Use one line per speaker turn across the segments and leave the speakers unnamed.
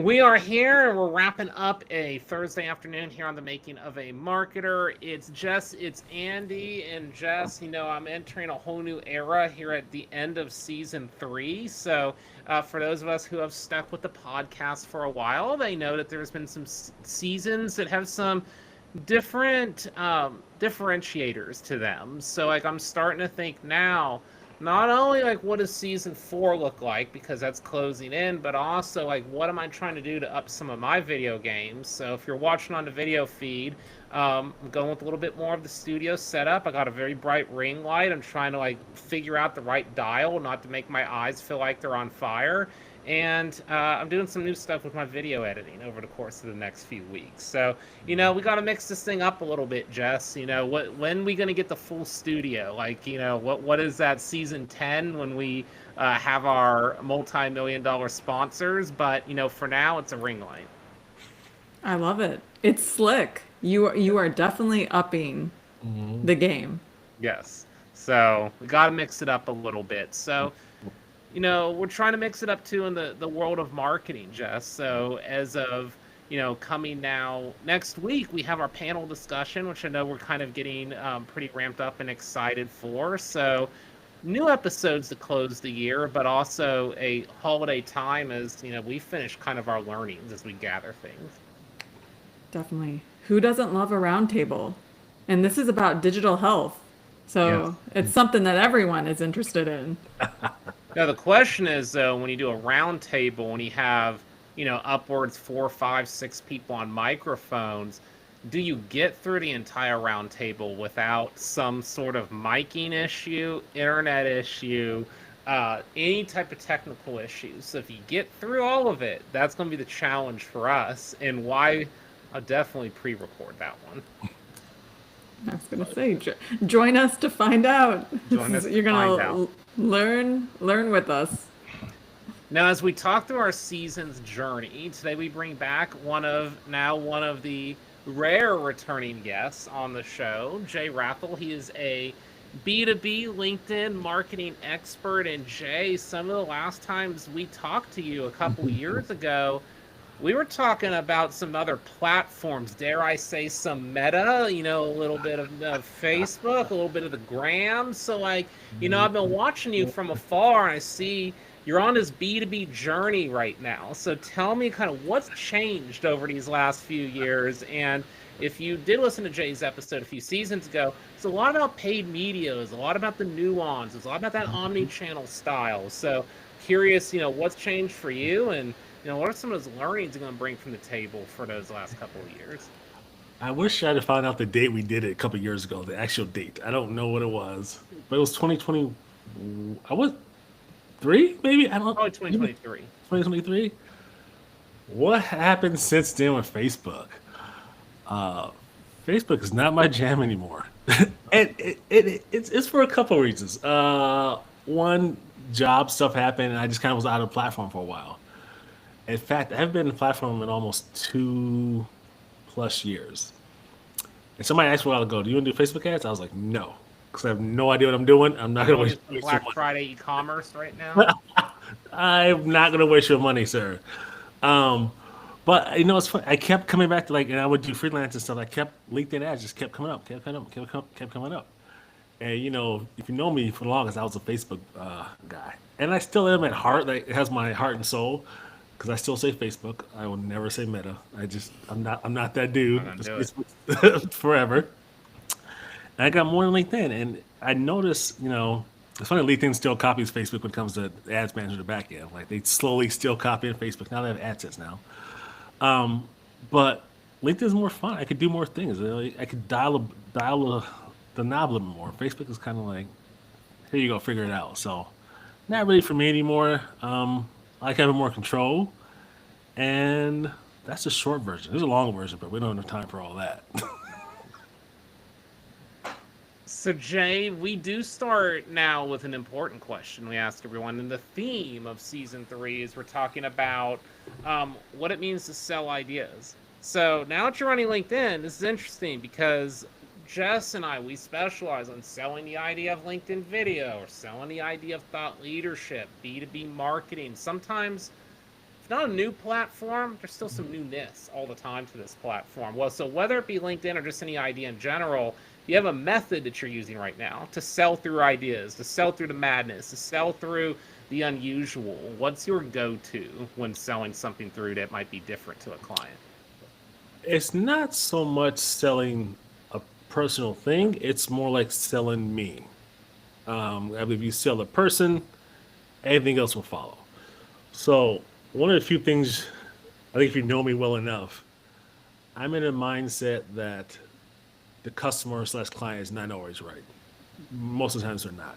We are here and we're wrapping up a Thursday afternoon here on the Making of a Marketer. It's Andy and Jess. I'm entering a whole new era here at the end of season 3. So, for those of us who have stuck with the podcast for a while, they know that there's been some seasons that have some different differentiators to them. So, I'm starting to think now, not only what does season 4 look like, because that's closing in, but also what am I trying to do to up some of my video games. So if you're watching on the video feed, I'm going with a little bit more of the studio setup. I got a very bright ring light. I'm trying to figure out the right dial, not to make my eyes feel like they're on fire. And I'm doing some new stuff with my video editing over the course of the next few weeks. So, we got to mix this thing up a little bit, Jess. When we going to get the full studio? What is that, season 10, when we have our multi-million-dollar sponsors? But, for now, it's a ring light.
I love it. It's slick. You are definitely upping the game.
Yes. So we got to mix it up a little bit. So, we're trying to mix it up too in the world of marketing, Jess. So as of, coming now next week, we have our panel discussion, which I know we're kind of getting pretty ramped up and excited for. So new episodes to close the year, but also a holiday time as, we finish kind of our learnings as we gather things.
Definitely. Who doesn't love a roundtable? And this is about digital health. So it's something that everyone is interested in.
Now, the question is, though, when you do a round table and you have, upwards 4, 5, 6 people on microphones, do you get through the entire round table without some sort of miking issue, internet issue, any type of technical issues? So if you get through all of it, that's going to be the challenge for us, and why I'll definitely pre-record that one.
I was going to say, join us to find out. You're going to learn with us.
Now, as we talk through our season's journey, today we bring back one of the rare returning guests on the show, Jay Rathel. He is a B2B LinkedIn marketing expert. And Jay, some of the last times we talked to you a couple years ago, we were talking about some other platforms, dare I say some Meta, a little bit of Facebook, a little bit of the Gram. So, I've been watching you from afar, and I see you're on this B2B journey right now. So tell me kind of what's changed over these last few years. And if you did listen to Jay's episode a few seasons ago, it's a lot about paid media, it's a lot about the nuance, it's a lot about that omni-channel style. So curious, what's changed for you, and what are some of those learnings you're going to bring from the table for those last couple of years?
I wish I'd have found out the date we did it a couple of years ago, the actual date. I don't know what it was, but it was 2020. I was 3, maybe? I don't know.
Probably 2023.
2023? What happened since then with Facebook? Facebook is not my jam anymore. And it's for a couple of reasons. One, job stuff happened, and I just kind of was out of the platform for a while. In fact, I haven't been in the platform in almost 2+ years. And somebody asked me a while ago, do you want to do Facebook ads? I was like, no, because I have no idea what I'm doing. I'm not going to waste your money.
Black Friday e-commerce right now?
I'm not going to waste your money, sir. But, it's funny. I kept coming back to, and I would do freelance and stuff. LinkedIn ads just kept coming up. And, if you know me for the longest, I was a Facebook guy. And I still am at heart. It has my heart and soul. Because I still say Facebook, I will never say Meta. I'm not that dude. Forever. And I got more on LinkedIn, and I noticed, it's funny. LinkedIn still copies Facebook when it comes to ads manager to back end. They slowly still copy Facebook. Now they have ad sets now. But LinkedIn is more fun. I could do more things. I could dial the knob a little more. Facebook is kind of here you go, figure it out. So, not really for me anymore. I like having more control, and that's the short version. There's a long version, but we don't have time for all that.
So, Jay, we do start now with an important question we ask everyone. And the theme of season 3 is we're talking about what it means to sell ideas. So now that you're running LinkedIn, this is interesting because Jess and I, we specialize on selling the idea of LinkedIn video or selling the idea of thought leadership, B2B marketing. Sometimes It's not a new platform. There's still some newness all the time to this platform. Well, so whether it be LinkedIn or just any idea in general, you have a method that you're using right now to sell through ideas, to sell through the madness, to sell through the unusual. What's your go-to when selling something through that might be different to a client?
It's not so much selling a personal thing. It's more like selling me. I believe you sell a person, anything else will follow. So one of the few things, I think if you know me well enough, I'm in a mindset that the customer slash client is not always right. Most of the times they're not.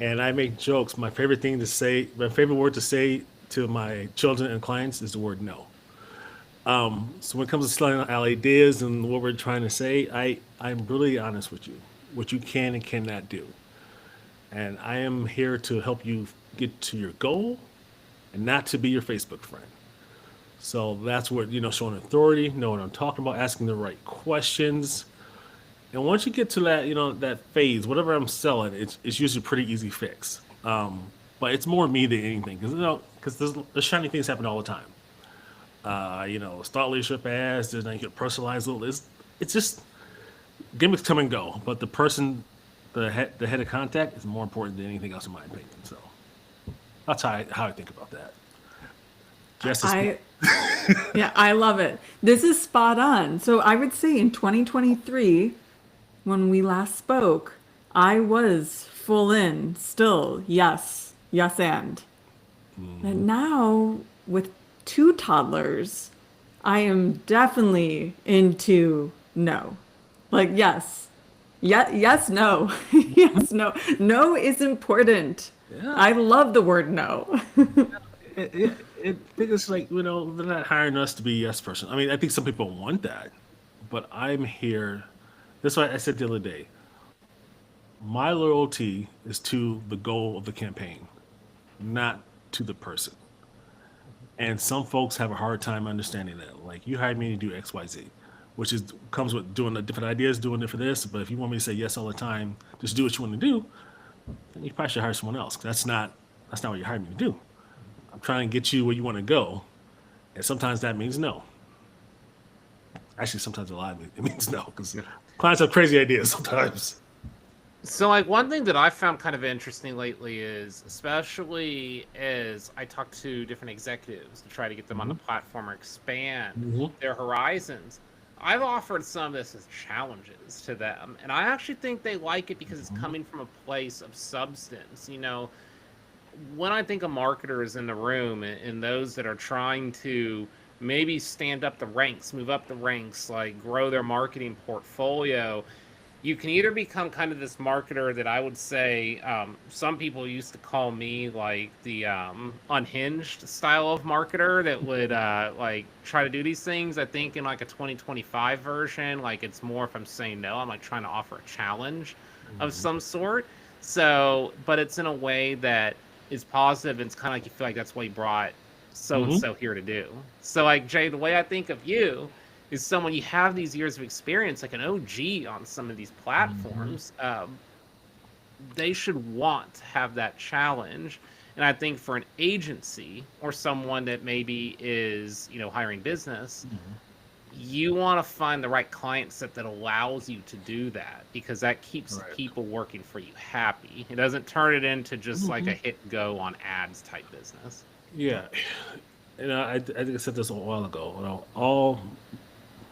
And I make jokes. My favorite thing to say, my favorite word to say to my children and clients is the word no. So when it comes to selling our ideas and what we're trying to say, I'm really honest with you, what you can and cannot do. And I am here to help you get to your goal and not to be your Facebook friend. So that's what, showing authority, know what I'm talking about, asking the right questions. And once you get to that, that phase, whatever I'm selling, it's usually a pretty easy fix. But it's more me than anything because there's shiny things happen all the time. Thought leadership ads, there's like your personalized little list. It's just gimmicks come and go, but the person, the head of contact is more important than anything else in my opinion. So that's how I think about that.
I yeah, I love it. This is spot on. So I would say in 2023, when we last spoke, I was full in, still, yes, yes, and. But now with two toddlers, I am definitely into no. Like, yes, yes, no, yes, no. No is important.
Yeah.
I love the word no.
I think it's like, they're not hiring us to be a yes person. I mean, I think some people want that, but I'm here. That's why I said the other day, my loyalty is to the goal of the campaign, not to the person. And some folks have a hard time understanding that. Like, you hired me to do X, Y, Z, which comes with doing the different ideas, doing it for this. But if you want me to say yes all the time, just do what you want to do, then you probably should hire someone else. 'Cause that's not what you hired me to do. I'm trying to get you where you want to go, and sometimes that means no. Actually, sometimes a lot of it means no because clients have crazy ideas sometimes.
So, like, one thing that I found kind of interesting lately is, especially as I talk to different executives to try to get them on the platform or expand their horizons, I've offered some of this as challenges to them. And I actually think they like it because it's coming from a place of substance. When I think of marketers in the room and those that are trying to maybe stand up the ranks, move up the ranks, like grow their marketing portfolio, you can either become kind of this marketer that I would say some people used to call me like the unhinged style of marketer that would like try to do these things. I think in like a 2025 version, like it's more if I'm saying no, I'm like trying to offer a challenge of some sort. So, but it's in a way that is positive and it's kind of like you feel like that's what he brought so and so here to do. So like Jay, the way I think of you is someone you have these years of experience, like an OG on some of these platforms. They should want to have that challenge. And I think for an agency or someone that maybe is, hiring business, you want to find the right client set that allows you to do that because that keeps the people working for you happy. It doesn't turn it into just like a hit go on ads type business.
Yeah. I think I said this a while ago. All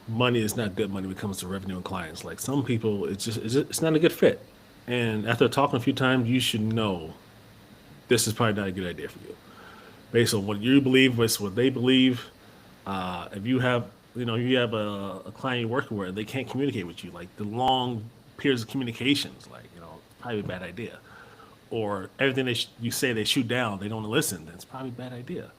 money is not good money when it comes to revenue and clients. Like some people, it's not a good fit. And after talking a few times, you should know this is probably not a good idea for you, based on what you believe versus what they believe. If you have, a client you're working with, they can't communicate with you. Like the long periods of communications, like probably a bad idea. Or everything you say they shoot down, they don't listen. That's probably a bad idea.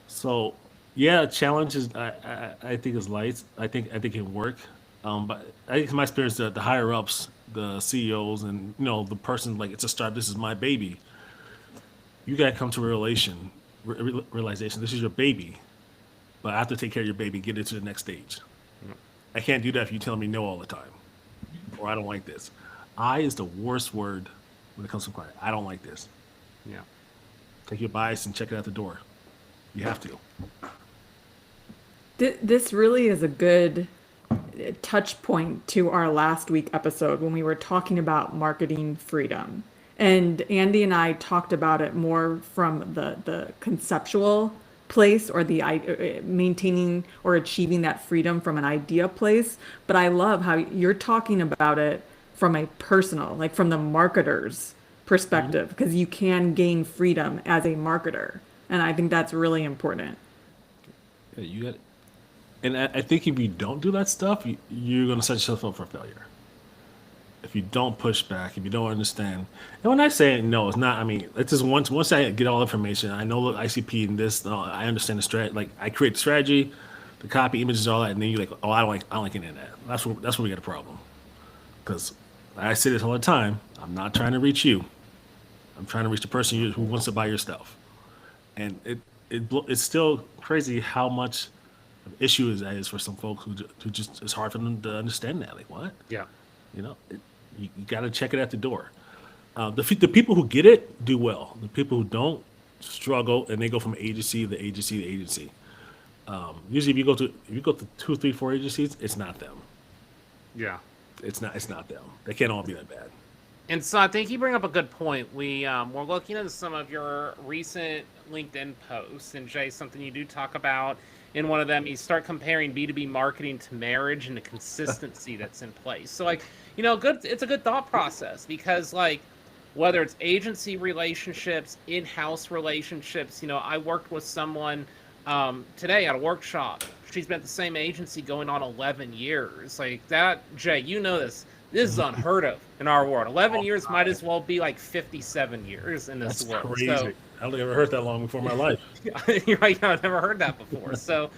So, yeah, challenges I think is light. I think it can work, but I think in my experience, the higher ups, the CEOs, and the person like it's a start. This is my baby. You gotta come to a realization. This is your baby, but I have to take care of your baby. Get it to the next stage. I can't do that if you tell me no all the time, or I don't like this. I is the worst word when it comes to client. I don't like this.
Yeah.
Take your bias and check it out the door. You have to.
This really is a good touch point to our last week episode when we were talking about marketing freedom. And Andy and I talked about it more from the conceptual place, or the maintaining or achieving that freedom from an idea place. But I love how you're talking about it from a personal, like from the marketer's perspective, because you can gain freedom as a marketer. And I think that's really important.
Yeah, you got. And I think if you don't do that stuff, you're going to set yourself up for failure. If you don't push back, if you don't understand, and when I say no, it's not. I mean, it's just once I get all the information, I know the ICP and this, I understand the strategy. Like I create the strategy, the copy, images, all that, and then you're like, oh, I don't like any of that. That's where we got a problem. Because I say this all the time. I'm not trying to reach you. I'm trying to reach the person who wants to buy your stuff. And it's still crazy how much of an issue that is for some folks who just it's hard for them to understand that. Like what?
Yeah.
You know, you got to check it at the door. The people who get it do well. The people who don't struggle, and they go from agency to agency to agency. Usually, if you go to 2, 3, 4 agencies, it's not them.
Yeah.
It's not them. They can't all be that bad.
And so I think you bring up a good point. We're looking at some of your recent LinkedIn posts, and Jay, something you do talk about in one of them, you start comparing B2B marketing to marriage and the consistency that's in place. So like, it's a good thought process, because like, whether it's agency relationships, in-house relationships, I worked with someone today at a workshop. She's been at the same agency going on 11 years. Like that, Jay, this. This is unheard of in our world. 11 years might as well be like 57 years in this world.
Crazy.
So,
I've never heard that long before in my life.
You're right. I've never heard that before. So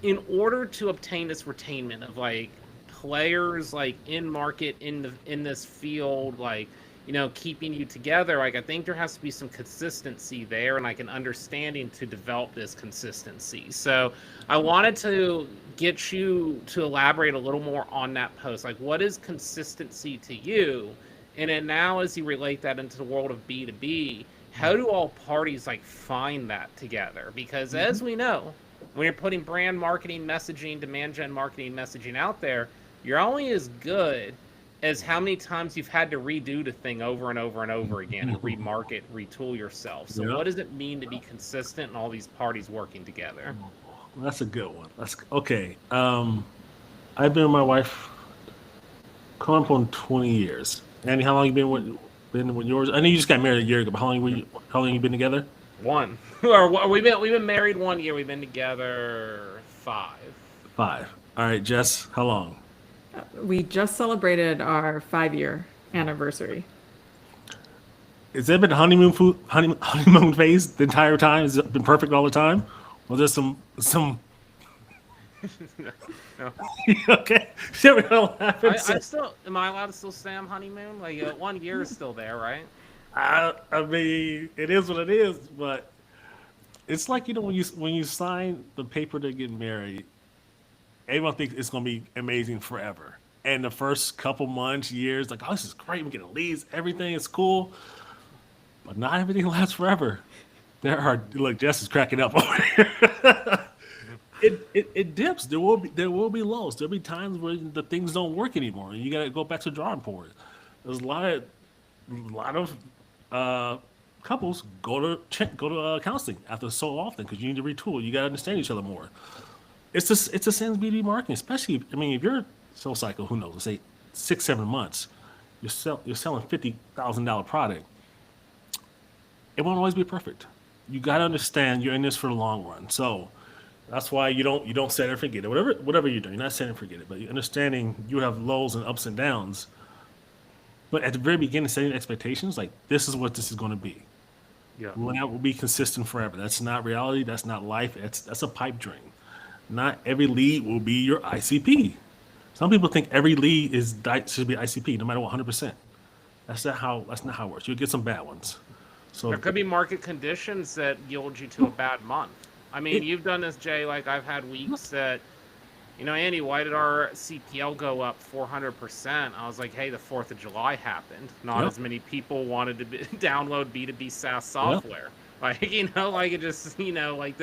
in order to obtain this retainment of like players like in market in this field, like keeping you together, like I think there has to be some consistency there, and like an understanding to develop this consistency. So I wanted to get you to elaborate a little more on that post. Like, what is consistency to you? And then now, as you relate that into the world of B2B, how do all parties like find that together? Because as we know, when you're putting brand marketing messaging, demand gen marketing messaging out there, you're only as good as how many times you've had to redo the thing over and over and over again and remarket, retool yourself. So what does it mean to be consistent and all these parties working together?
Well, that's a good one. That's okay. I've been with my wife coming up on 20 years. Andy, how long you been with yours? I know you just got married a year ago, but how long you been together?
One. Or we've been married 1 year. We've been together 5.
5. All right, Jess, how long?
We just celebrated our 5-year anniversary.
Has there been a honeymoon phase the entire time? Has it been perfect all the time? Or there's some
No.
Okay.
I still am I allowed to still say I'm honeymoon? Like 1 year is still there, right?
I mean, it is what it is, but it's like when you sign the paper to get married, everyone thinks it's gonna be amazing forever. And the first couple months, years, like, oh, this is great. We're getting leads, everything is cool, but not everything lasts forever. Look, Jess is cracking up over here. It dips. There will be lows. There'll be times where the things don't work anymore, and you gotta go back to the drawing board. There's a lot of couples go to counseling after so often because you need to retool. You gotta understand each other more. It's the same as B2B marketing, especially if you're sales cycle, who knows, let's say 6-7 months, you're selling $50,000 product. It won't always be perfect. You got to understand you're in this for the long run. So that's why you don't set and forget it. Whatever you're doing, you're not setting and forget it, but you're understanding you have lows and ups and downs. But at the very beginning, setting expectations like this is what this is going to be.
Yeah.
That will be consistent forever. That's not reality. That's not life. That's a pipe dream. Not every lead will be your ICP. Some people think every lead should be ICP, no matter what, 100%. That's not how it works. You'll get some bad ones. So
there could be market conditions that yield you to a bad month. I mean, you've done this, Jay. Like I've had weeks that, Andy, why did our CPL go up 400%? I was like, hey, the 4th of July happened. Not as many people wanted to download B2B SaaS software. Like, like it just, like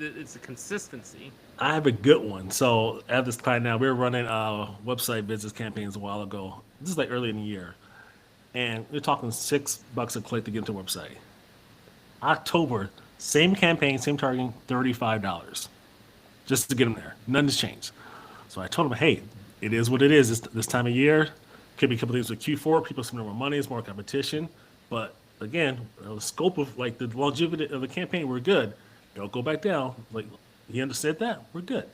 it's a consistency.
I have a good one. So at this time now, we were running website business campaigns a while ago. This is like early in the year, and we're talking $6 a click to get into a website. October, same campaign, same targeting, $35 just to get them there. Nothing's changed. So I told them, hey, it is what it is. This time of year could be a couple things with Q4. People spend more money, it's more competition. But again, the scope of like the longevity of the campaign, we're good. Don't go back down. Like he understood that, we're good.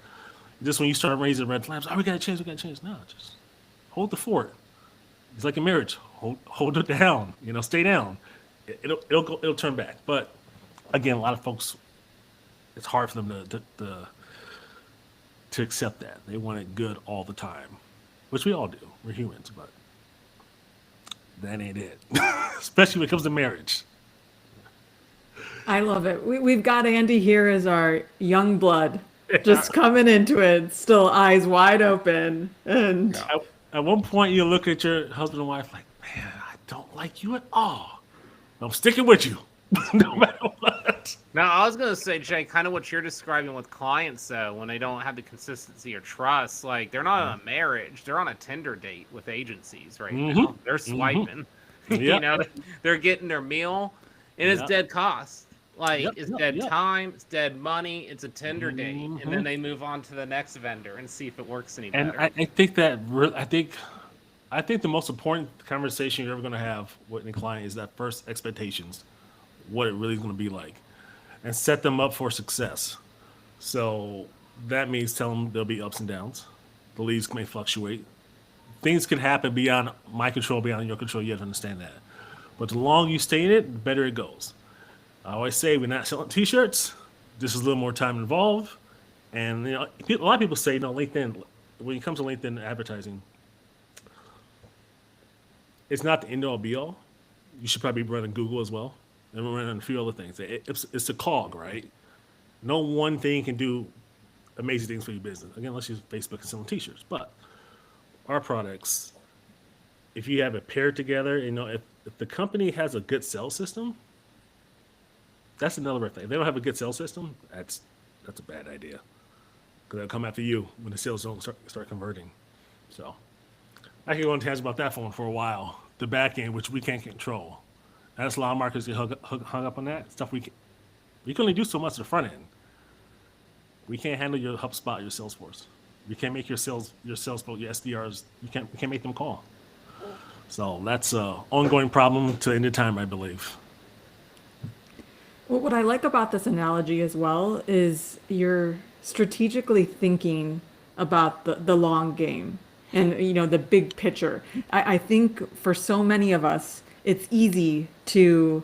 Just when you start raising red flags, oh, we gotta change. No, just hold the fort. It's like a marriage. Hold it down. Stay down. It'll turn back. But again, a lot of folks, it's hard for them to accept that. They want it good all the time, which we all do. We're humans, but that ain't it. Especially when it comes to marriage.
I love it. We've got Andy here as our young blood, just coming into it, still eyes wide open. And
at one point, you look at your husband and wife like, man, I don't like you at all. I'm sticking with you, no matter what.
Now, I was gonna say, Jay, kind of what you're describing with clients, though, when they don't have the consistency or trust, like they're not on a marriage, they're on a Tinder date with agencies right now. They're swiping, they're getting their meal, and it's dead cost. Like it's dead time, it's dead money, it's a Tinder date, and then they move on to the next vendor and see if it works any better.
And I think that I think the most important conversation you're ever going to have with a client is that first expectations, what it really is going to be like, and set them up for success. So that means tell them there'll be ups and downs. The leads may fluctuate. Things can happen beyond my control, beyond your control. You have to understand that. But the longer you stay in it, the better it goes. I always say we're not selling T-shirts. This is a little more time involved. And a lot of people say, LinkedIn, when it comes to LinkedIn advertising, it's not the end all be all. You should probably run in Google as well, and we're running a few other things. It's a cog, right? No one thing can do amazing things for your business. Again, let's use Facebook and selling T-shirts. But our products, if you have it paired together, if the company has a good sales system, that's another thing. If they don't have a good sales system, that's a bad idea, because they'll come after you when the sales don't start converting. So I can go on tangent about that phone for a while. The back end, which we can't control. That's a lot of marketers get hung up on that stuff. We can only do so much at the front end. We can't handle your HubSpot, your Salesforce. We can't make your sales folk, your SDRs. We can't make them call. So that's an ongoing problem to end of time, I believe.
Well, what I like about this analogy as well is you're strategically thinking about the long game and the big picture. I think for so many of us, it's easy to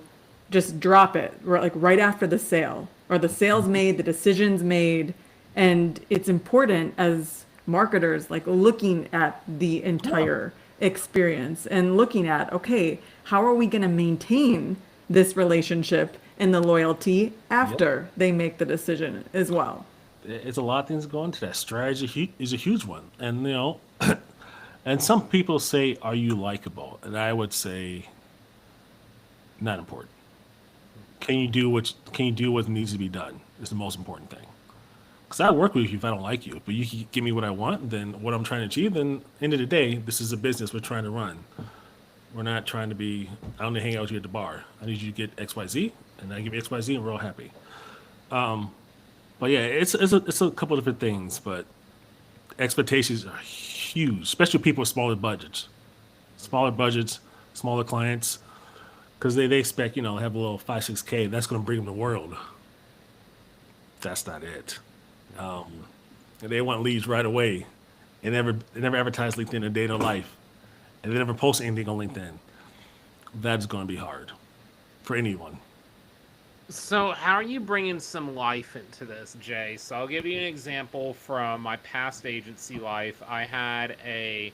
just drop it right after the sale, or the sale's made, the decision's made, and it's important as marketers looking at the entire experience and looking at, okay, how are we going to maintain this relationship and the loyalty after they make the decision as well.
It's a lot of things go into that. Strategy is a huge one. And, and some people say, are you likable? And I would say, not important. Can you do what needs to be done is the most important thing. Because I work with you if I don't like you, but you can give me what I want, then what I'm trying to achieve, then end of the day, this is a business we're trying to run. We're not trying to be, I don't need to hang out with you at the bar. I need you to get XYZ, and I give you XYZ, and we're all happy. But yeah, it's a couple of different things, but expectations are huge, especially people with smaller budgets, smaller clients, because they expect, have a little 5-6K, that's going to bring them the world. That's not it. And they want leads right away, and never advertise LinkedIn a day in their life, and they never post anything on LinkedIn. That's going to be hard for anyone.
So how are you bringing some life into this, Jay? So I'll give you an example from my past agency life. I had a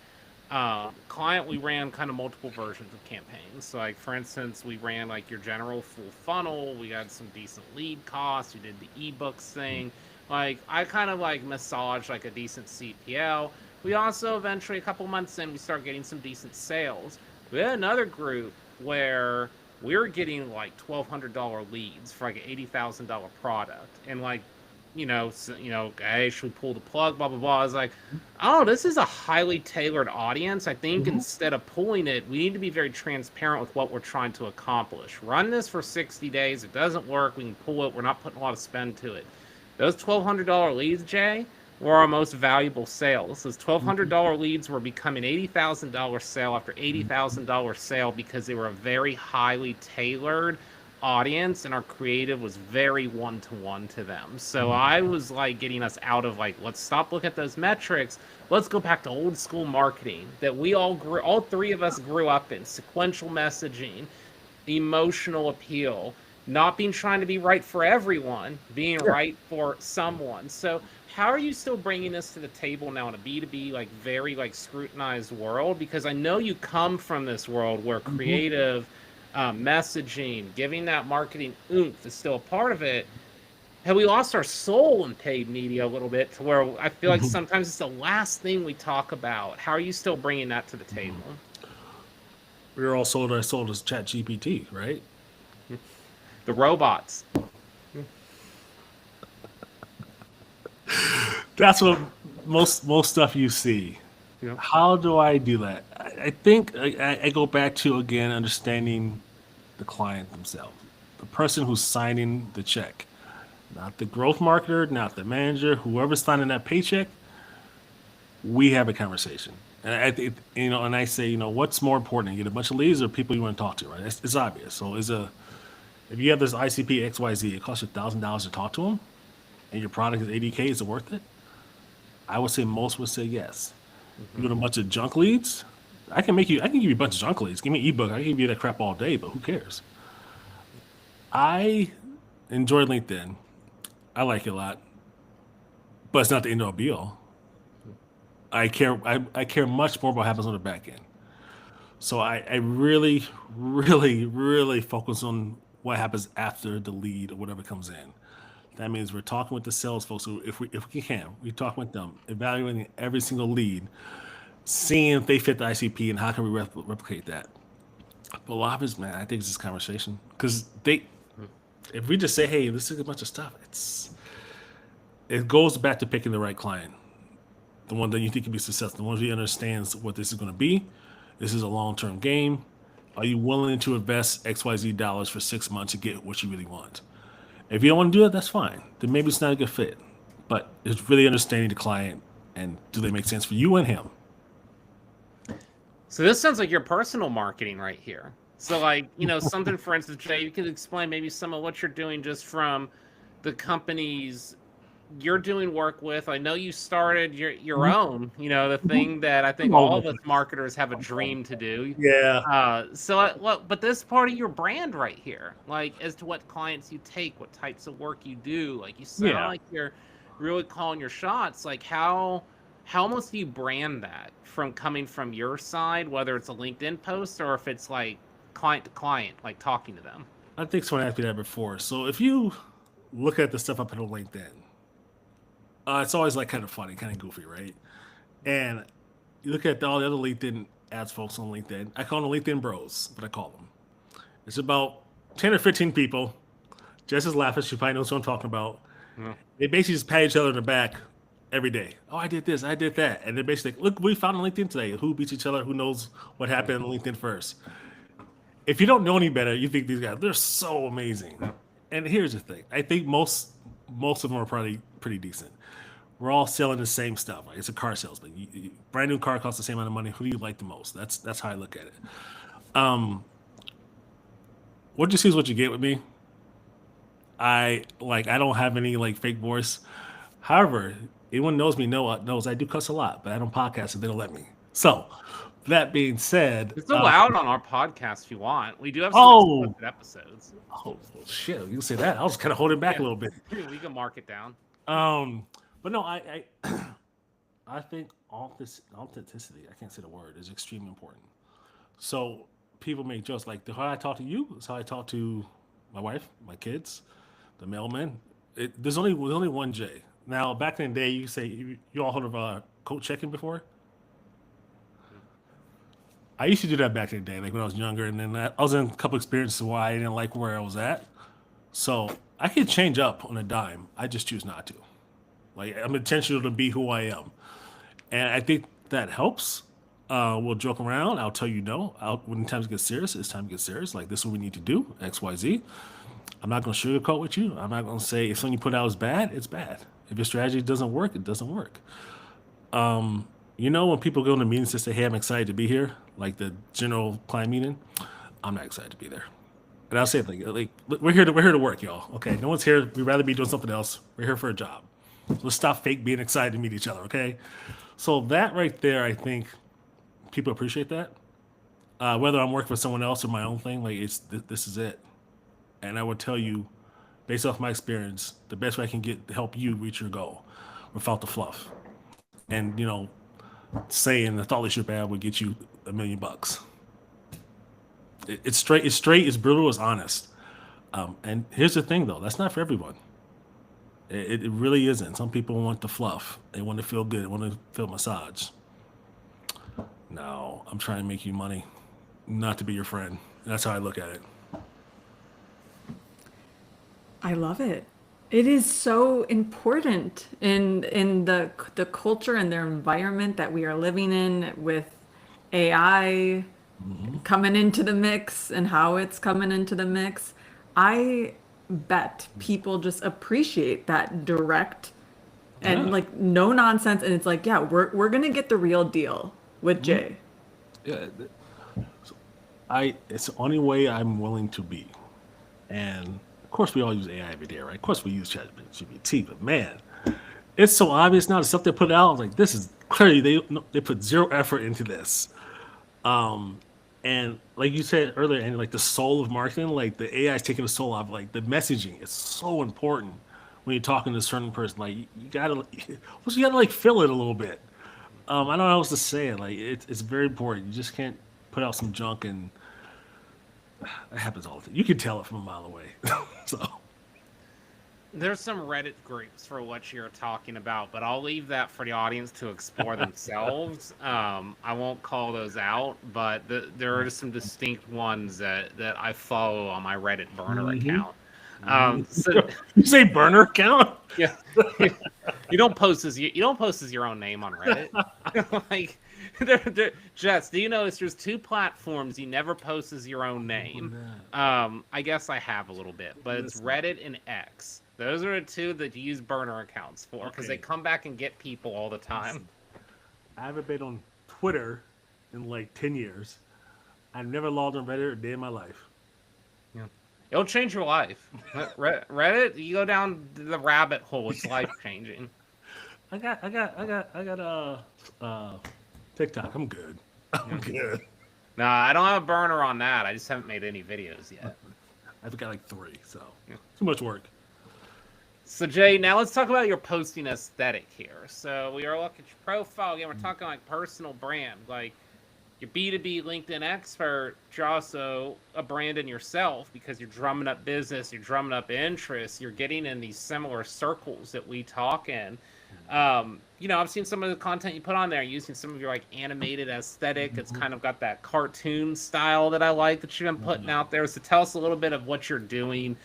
client. We ran kind of multiple versions of campaigns. So for instance, we ran your general full funnel. We had some decent lead costs. We did the ebooks thing. I kind of massaged a decent CPL. We also eventually, a couple months in, we started getting some decent sales. We had another group where we're getting like $1,200 leads for like an $80,000 product, and like, hey, should we pull the plug? Blah blah blah. I was like, oh, this is a highly tailored audience. I think instead of pulling it, we need to be very transparent with what we're trying to accomplish. Run this for 60 days. If it doesn't work, we can pull it. We're not putting a lot of spend to it. Those $1,200 leads, Jay, were our most valuable sales. Those $1,200 leads were becoming $80,000 sale after $80,000 sale because they were a very highly tailored audience, and our creative was very one-to-one to them. So I was like getting us out of like, let's stop looking at those metrics. Let's go back to old school marketing that we all three of us grew up in: sequential messaging, emotional appeal, not being trying to be right for everyone, being right for someone. So how are you still bringing this to the table now in a B2B, like very like scrutinized world? Because I know you come from this world where creative messaging, giving that marketing oomph is still a part of it. Have we lost our soul in paid media a little bit to where I feel like sometimes it's the last thing we talk about? How are you still bringing that to the table?
We were all sold as Chat GPT, right?
The robots.
That's what most stuff you see.
Yep.
How do I do that? I think I go back to, again, understanding the client themselves, the person who's signing the check, not the growth marketer, not the manager, whoever's signing that paycheck. We have a conversation, and I think, and I say, what's more important? You get a bunch of leads or people you want to talk to, right? It's obvious. So if you have this ICP XYZ, it costs you $1,000 to talk to them, and your product is $80K, is it worth it? I would say most would say yes. You get a bunch of junk leads. I can give you a bunch of junk leads. Give me an ebook. I can give you that crap all day, but who cares? I enjoy LinkedIn. I like it a lot, but it's not the end all be all. I care much more about what happens on the back end. So I really, really, really focus on what happens after the lead or whatever comes in. That means we're talking with the sales folks. So if we can, we talk with them, evaluating every single lead, seeing if they fit the ICP and how can we replicate that. But a lot of it, man, I think it's this conversation, because if we just say, hey, this is a bunch of stuff, it goes back to picking the right client, the one that you think can be successful, the one who understands what this is going to be. This is a long-term game. Are you willing to invest XYZ dollars for 6 months to get what you really want? If you don't want to do it, that's fine. Then maybe it's not a good fit. But it's really understanding the client, and do they make sense for you and him?
So this sounds like your personal marketing right here. So like, something, for instance, Jay, you can explain maybe some of what you're doing just from the companies you're doing work with. I know you started your own, the thing that I think all of us marketers have a dream to do.
Yeah.
But this part of your brand right here, like as to what clients you take, what types of work you do, like you sound like you're really calling your shots. Like how almost do you brand that from coming from your side, whether it's a LinkedIn post or if it's like client to client, like talking to them?
I think someone asked me that before. So if you look at the stuff I put on LinkedIn, it's always like kind of funny, kind of goofy, right? And you look at all the other LinkedIn ads folks on LinkedIn. I call them LinkedIn bros, but I call them. It's about 10 or 15 people. Jess is laughing. She probably knows what I'm talking about. Yeah. They basically just pat each other in the back every day. Oh, I did this, I did that. And they're basically like, look, we found on LinkedIn today. Who beats each other? Who knows what happened on LinkedIn first? If you don't know any better, you think these guys, they're so amazing. And here's the thing. I think most of them are probably pretty decent. We're all selling the same stuff. Like, it's a car salesman. Brand new car costs the same amount of money. Who do you like the most? That's how I look at it. What you see is what you get with me. I don't have any like fake voice. However, anyone knows me knows I do cuss a lot, but I don't podcast if they don't let me. So that being said,
it's allowed on our podcast if you want. We do have some explicit episodes.
Oh shit! You can say that. I was kind of holding back a little bit.
We can mark it down.
But no, I think authenticity, I can't say the word, is extremely important. So people make jokes like, how I talk to you is how I talk to my wife, my kids, the mailman. There's only one J. Now, back in the day, you say, you all heard of coat checking before? I used to do that back in the day, like when I was younger, and then I was in a couple experiences why I didn't like where I was at. So I can change up on a dime. I just choose not to. Like I'm intentional to be who I am, and I think that helps. We'll joke around. I'll tell you no. When times get serious, it's time to get serious. Like this is what we need to do. X, Y, Z. I'm not going to sugarcoat with you. I'm not going to say if something you put out is bad, it's bad. If your strategy doesn't work, it doesn't work. When people go to meetings and say, "Hey, I'm excited to be here," like the general client meeting, I'm not excited to be there. And I'll say like we're here to work, y'all. Okay, no one's here. We'd rather be doing something else. We're here for a job. So let's stop fake being excited to meet each other. Okay, so that right there, I think people appreciate that. Whether I'm working for someone else or my own thing, like this is it. And I would tell you, based off my experience, the best way I can get to help you reach your goal without the fluff. And saying the thought leadership ad would get you $1 million. It's straight, it's brutal, it's honest. And here's the thing, though, that's not for everyone. It really isn't. Some people want the fluff. They want to feel good. They want to feel massaged. No, I'm trying to make you money, not to be your friend. That's how I look at it.
I love it. It is so important in the culture and the environment that we are living in with AI coming into the mix and how it's coming into the mix. I bet people just appreciate that direct and like no nonsense. And it's like, yeah, we're gonna get the real deal with Jay.
Yeah, it's the only way I'm willing to be. And of course, we all use AI every day, right? Of course, we use ChatGPT, but man, it's so obvious now. The stuff they put out, like this is clearly they put zero effort into this. And like you said earlier, and like the soul of marketing, like the AI is taking the soul out of like the messaging. It's so important when you're talking to a certain person. Like you gotta like fill it a little bit. I don't know how else to say it. Like it's very important. You just can't put out some junk and it happens all the time. You can tell it from a mile away. So
There's some Reddit groups for what you're talking about, but I'll leave that for the audience to explore themselves. I won't call those out, but there are some distinct ones that I follow on my Reddit burner account. So
you say burner account?
Yeah, you don't post as your own name on Reddit. Like, Jess, do you notice there's two platforms you never post as your own name? I guess I have a little bit, but it's Reddit and X. Those are the two that you use burner accounts for because they come back and get people all the time.
I haven't been on Twitter in like 10 years. I've never logged on Reddit a day in my life.
Yeah. It'll change your life. Reddit, you go down the rabbit hole, it's life changing.
I got TikTok. I'm good. I'm good.
No, I don't have a burner on that. I just haven't made any videos yet.
I've got like 3, so too much work.
So Jay, now let's talk about your posting aesthetic here. So we are looking at your profile again. We're talking like personal brand, like you're B2B LinkedIn expert. You're also a brand in yourself because you're drumming up business, you're drumming up interest, you're getting in these similar circles that we talk in. I've seen some of the content you put on there using some of your like animated aesthetic. It's kind of got that cartoon style that I like that you've been putting out there. So tell us a little bit of what you're doing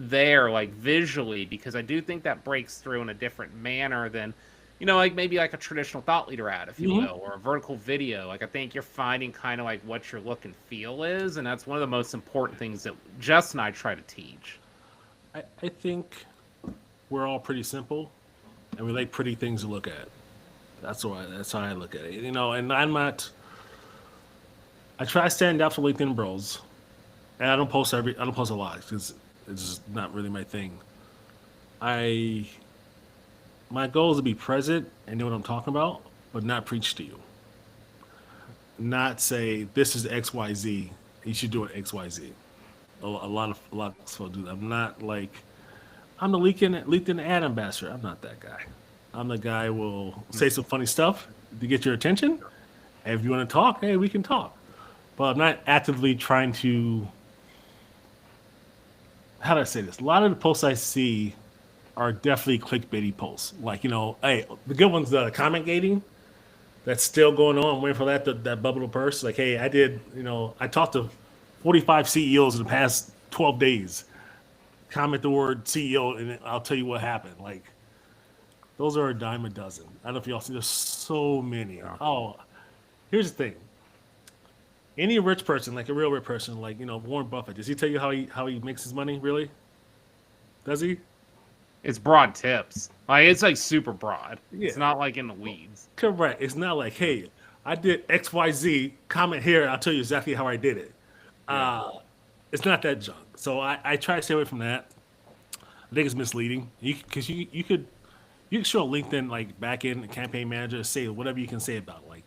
there, like visually, because I do think that breaks through in a different manner than, like maybe like a traditional thought leader ad, if you will, or a vertical video. Like I think you're finding kind of like what your look and feel is, and that's one of the most important things that Jess and I try to teach.
I think we're all pretty simple, and we like pretty things to look at. That's how I look at it. And I try to stand out for LinkedIn bros, and I don't post a lot because it's just not really my thing. My goal is to be present and know what I'm talking about, but not preach to you. Not say this is XYZ. You should do it XYZ. A lot of people do that. I'm not like I'm the LinkedIn ad ambassador. I'm not that guy. I'm the guy who will say some funny stuff to get your attention. And if you want to talk, hey, we can talk. But I'm not actively trying to. How do I say this? A lot of the posts I see are definitely clickbaity posts. Like, hey, the good ones, the comment gating, that's still going on. I'm waiting for that bubble to burst. Like, hey, I talked to 45 CEOs in the past 12 days. Comment the word CEO, and I'll tell you what happened. Like, those are a dime a dozen. I don't know if y'all see. There's so many.
Yeah.
Oh, here's the thing. Any rich person, like a real rich person, like Warren Buffett, does he tell you how he makes his money? Really? Does he?
It's broad tips. Like it's like super broad.
Yeah.
It's not like in the weeds.
Correct. It's not like, hey, I did X, Y, Z. Comment here. I'll tell you exactly how I did it.
Yeah.
It's not that junk. So I try to stay away from that. I think it's misleading. Because you could show LinkedIn like back end campaign manager, say whatever you can say about it. Like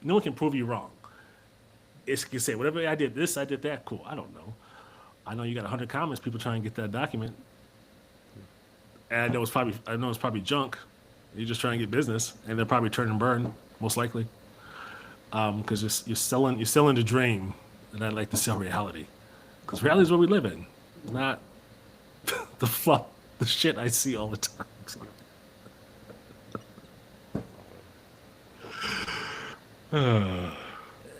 no one can prove you wrong. It can say whatever I did this, I did that. Cool. I don't know. I know you got 100 comments. People trying to get that document. And I know it's probably junk. You're just trying to get business, and they're probably turn and burn, most likely. Because you're selling the dream, and I like to sell reality. Because reality is what we live in, not the fluff, the shit I see all the time.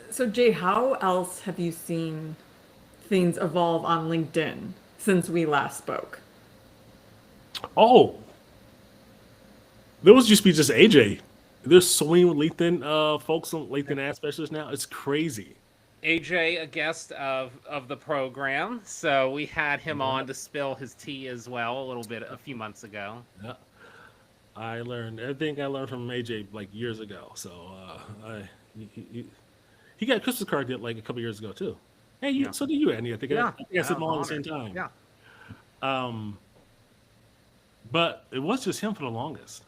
So Jay, how else have you seen things evolve on LinkedIn since we last spoke?
Oh, there used to be just AJ. There's so many LinkedIn folks on LinkedIn ad specialists now. It's crazy.
AJ, a guest of the program, so we had him on to spill his tea as well a few months ago.
Yeah, I learned everything I learned from AJ like years ago. So he got a Christmas card like a couple years ago too. Hey, so did you, Andy? I think I said them all at the same time.
Yeah.
But it was just him for the longest.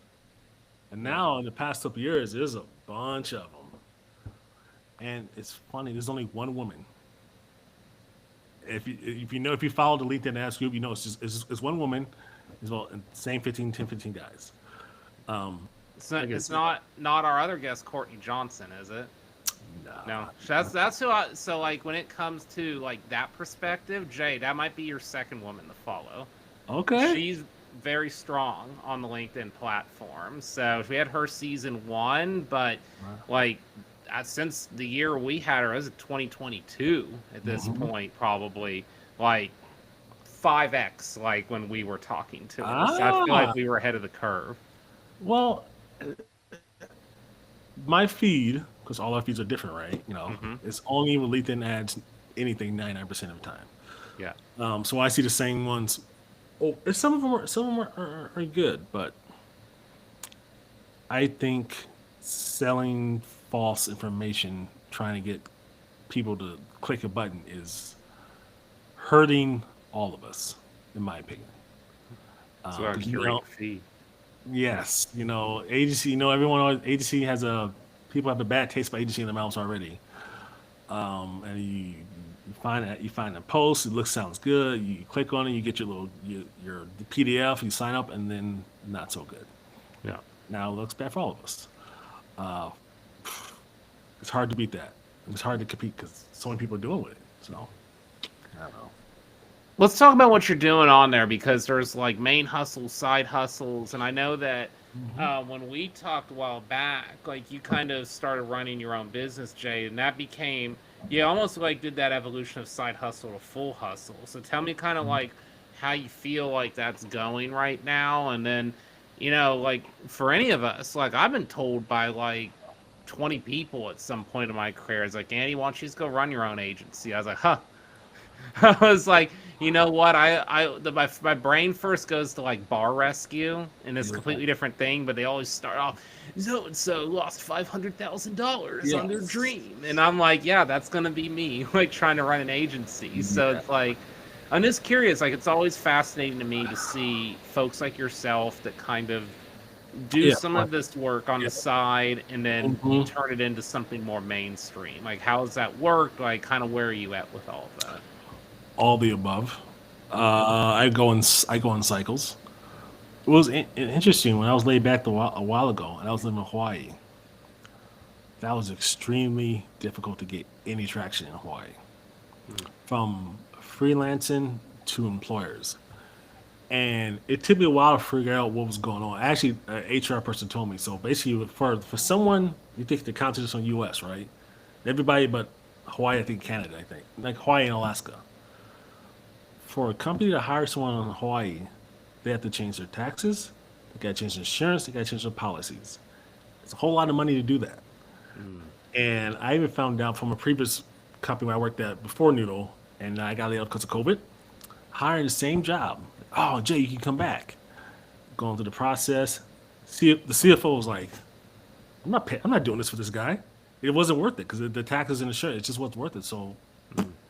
And now in the past couple of years, there's a bunch of them. And it's funny, there's only one woman. If you follow the LinkedIn ads group, it's one woman, as well, and same 10, 15 guys.
It's not our other guest, Courtney Johnson, is it? No. That's who so like when it comes to like that perspective, Jay, that might be your second woman to follow.
Okay.
She's very strong on the LinkedIn platform. So we had her season 1, but like since the year we had her, it was 2022 at this point, probably like 5x like when we were talking to her. So I feel like we were ahead of the curve.
Well, my feed, because all our feeds are different, right? It's only with LinkedIn ads anything 99% of the time.
Yeah.
So I see the same ones. Oh, some of them are good, but I think selling false information, trying to get people to click a button, is hurting all of us, in my opinion.
So our curated feed.
Yes, agency. Agency has people have a bad taste by agency in their mouths already. And you find a post, it sounds good. You click on it, you get your PDF, you sign up, and then not so good.
Yeah.
Now it looks bad for all of us. It's hard to beat that. It's hard to compete because so many people are doing with it. So I don't know.
Let's talk about what you're doing on there, because there's like main hustles, side hustles, and I know that when we talked a while back, like you kind of started running your own business, Jay, and that became, you almost like did that evolution of side hustle to full hustle. So tell me kind of like how you feel like that's going right now, and then, like for any of us, like I've been told by like 20 people at some point in my career, it's like, Andy, why don't you just go run your own agency? I was like, huh. I was like, you know what? My brain first goes to like bar rescue, and it's a completely different thing. But they always start off, so and so lost $500,000 on their dream, and I'm like, yeah, that's gonna be me, like trying to run an agency. So it's like, I'm just curious. Like, it's always fascinating to me to see folks like yourself that kind of do some of this work on the side and then turn it into something more mainstream. Like, how does that work? Like, kind of where are you at with all of that?
All the above. I go in cycles. It was interesting when I was laid back a while ago, and I was living in Hawaii. That was extremely difficult to get any traction in Hawaii, from freelancing to employers. And it took me a while to figure out what was going on. Actually, an HR person told me. So basically, for someone, you think the count is on U.S., right? Everybody but Hawaii, I think Canada, I think. Like Hawaii and Alaska. For a company to hire someone in Hawaii, they have to change their taxes, they got to change their insurance, they got to change their policies. It's a whole lot of money to do that. And I even found out from a previous company where I worked at before Noodle, and I got laid off because of COVID, hiring the same job. Oh, Jay, you can come back. Going through the process. See, the CFO was like, I'm not doing this for this guy. It wasn't worth it because the taxes and insurance, it just wasn't worth it. So,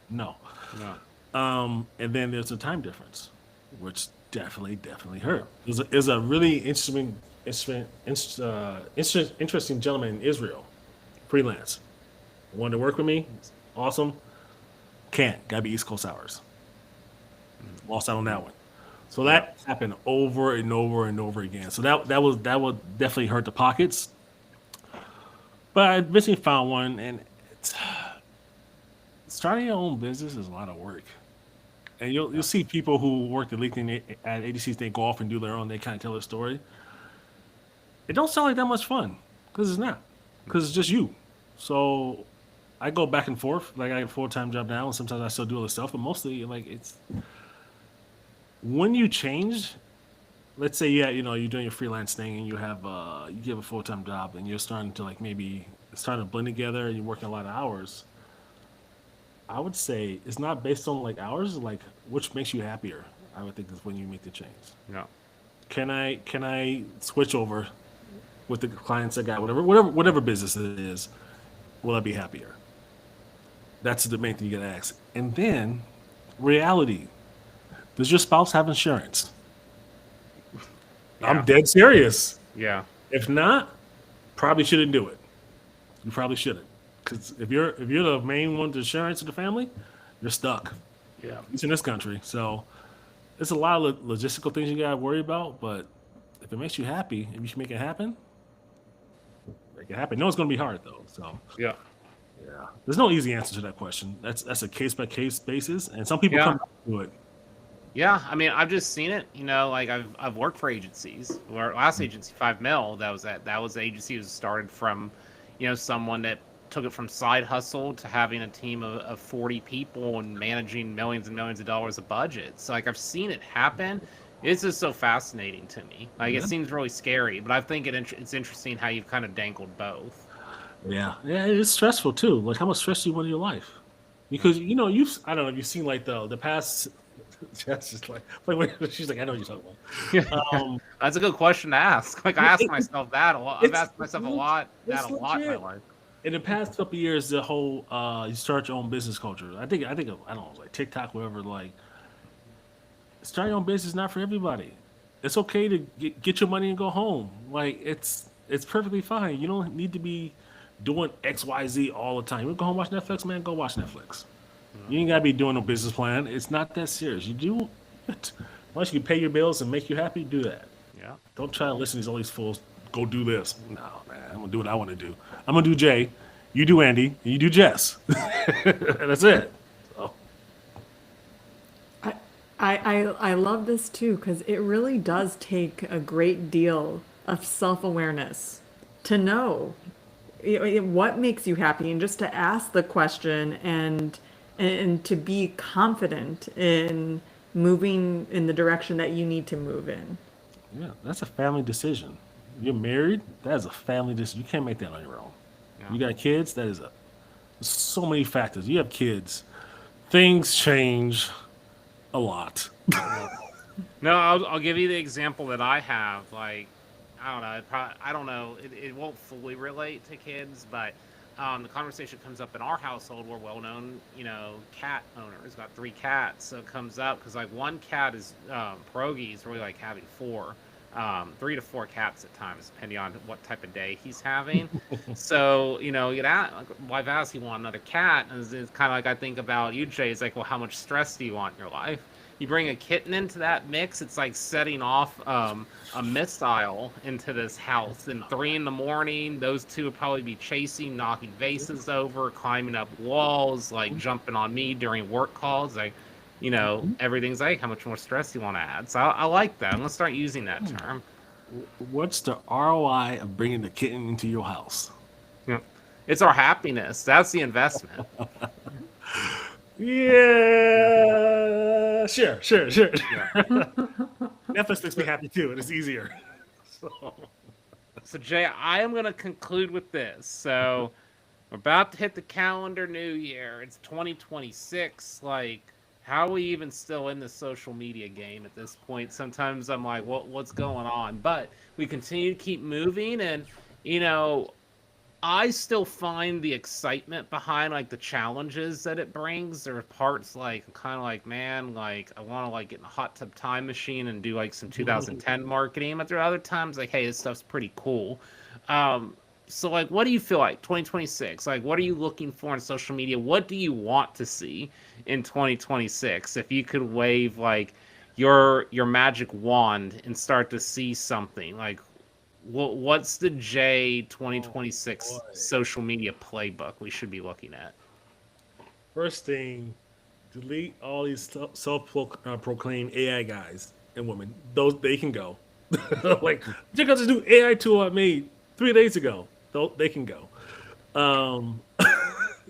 no. And then there's a time difference, which definitely hurt. There's a really interesting gentleman in Israel, freelance. Wanted to work with me, awesome. Can't, gotta be East Coast hours. Lost out on that one. So that happened over and over and over again. So that would definitely hurt the pockets. But I eventually found one, and starting your own business is a lot of work. And you'll see people who work at LinkedIn at ADCs, they go off and do their own, they kind of tell their story. It don't sound like that much fun, because it's not. Because it's just you. So I go back and forth. Like I have a full-time job now, and sometimes I still do all this stuff, but mostly like it's when you change, let's say you're doing your freelance thing and you have a full-time job and you're starting to like maybe starting to blend together and you're working a lot of hours. I would say it's not based on like hours, like which makes you happier. I would think is when you make the change.
Yeah.
Can I switch over with the clients I got, whatever business it is, will I be happier? That's the main thing you gotta ask. And then reality. Does your spouse have insurance?
Yeah.
I'm dead serious.
Yeah.
If not, probably shouldn't do it. You probably shouldn't. Because if you're the main one to insurance in the family, you're stuck.
Yeah.
It's in this country. So there's a lot of logistical things you gotta worry about, but if it makes you happy, if you can make it happen, make it happen. No, it's gonna be hard though. So
Yeah.
there's no easy answer to that question. That's a case by case basis, and some people come to it.
Yeah, I mean, I've just seen it. Like I've worked for agencies. Our last agency, 5 Mil, that was the agency was started from, someone that took it from side hustle to having a team of 40 people and managing millions and millions of dollars of budget. So like I've seen it happen. It's just so fascinating to me. Like it seems really scary, but I think it's interesting how you've kind of dangled both.
Yeah, it's stressful too. Like how much stress do you want in your life? Because I don't know if you've seen like the past. That's just like she's like, I know what you're talking about.
That's a good question to ask. Like I ask myself that a lot. I've asked myself a lot in my life.
In the past couple of years, the whole you start your own business culture. I think I don't know, like TikTok, whatever. Like start your own business is not for everybody. It's okay to get your money and go home. Like it's perfectly fine. You don't need to be doing XYZ all the time. You want to go home and watch Netflix, man? Go watch Netflix. You ain't gotta be doing no business plan. It's not that serious. You do it. Once you can pay your bills and make you happy, do that.
Yeah.
Don't try to listen to all these fools. Go do this. No, man. I'm gonna do what I want to do. I'm gonna do Jay. You do Andy. And you do Jess. And that's it. So.
I love this too because it really does take a great deal of self-awareness to know what makes you happy and just to ask the question and to be confident in moving in the direction that you need to move in.
Yeah, that's a family decision. You're married, that is a family decision. You can't make that on your own. Yeah. You got kids, there's so many factors. You have kids, things change a lot.
No, I'll give you the example that I have. Like, I don't know. It won't fully relate to kids, but the conversation comes up in our household. We're well-known, cat owners. Got 3 cats, so it comes up because like one cat is pierogi. He's really like having 4, 3 to 4 cats at times, depending on what type of day he's having. So wife asks, "You want another cat?" And it's kind of like I think about you, Jay. It's like, well, how much stress do you want in your life? You bring a kitten into that mix, it's like setting off a missile into this house. And 3 a.m, those 2 would probably be chasing, knocking vases over, climbing up walls, like jumping on me during work calls. Like, everything's like, how much more stress do you want to add? So I like that. I'm going to start using that term.
What's the ROI of bringing the kitten into your house?
Yeah. It's our happiness. That's the investment.
Yeah, sure.
Yeah.
Netflix makes me happy too, and it's easier.
So Jay, I am going to conclude with this. So we're about to hit the calendar new year. It's 2026. Like, how are we even still in the social media game at this point? Sometimes I'm like, what's going on? But we continue to keep moving, and I still find the excitement behind like the challenges that it brings. There are parts like kind of like, man, like I want to like get in a hot tub time machine and do like some 2010 marketing. But there are other times like, hey, this stuff's pretty cool. So like, what do you feel like 2026? Like, what are you looking for in social media? What do you want to see in 2026? If you could wave like your magic wand and start to see something, like what's the J 2026 social media playbook we should be looking at?
First thing, delete all these self-proclaimed AI guys and women. Those they can go. Like, check out this new AI tool I made 3 days ago. They can go.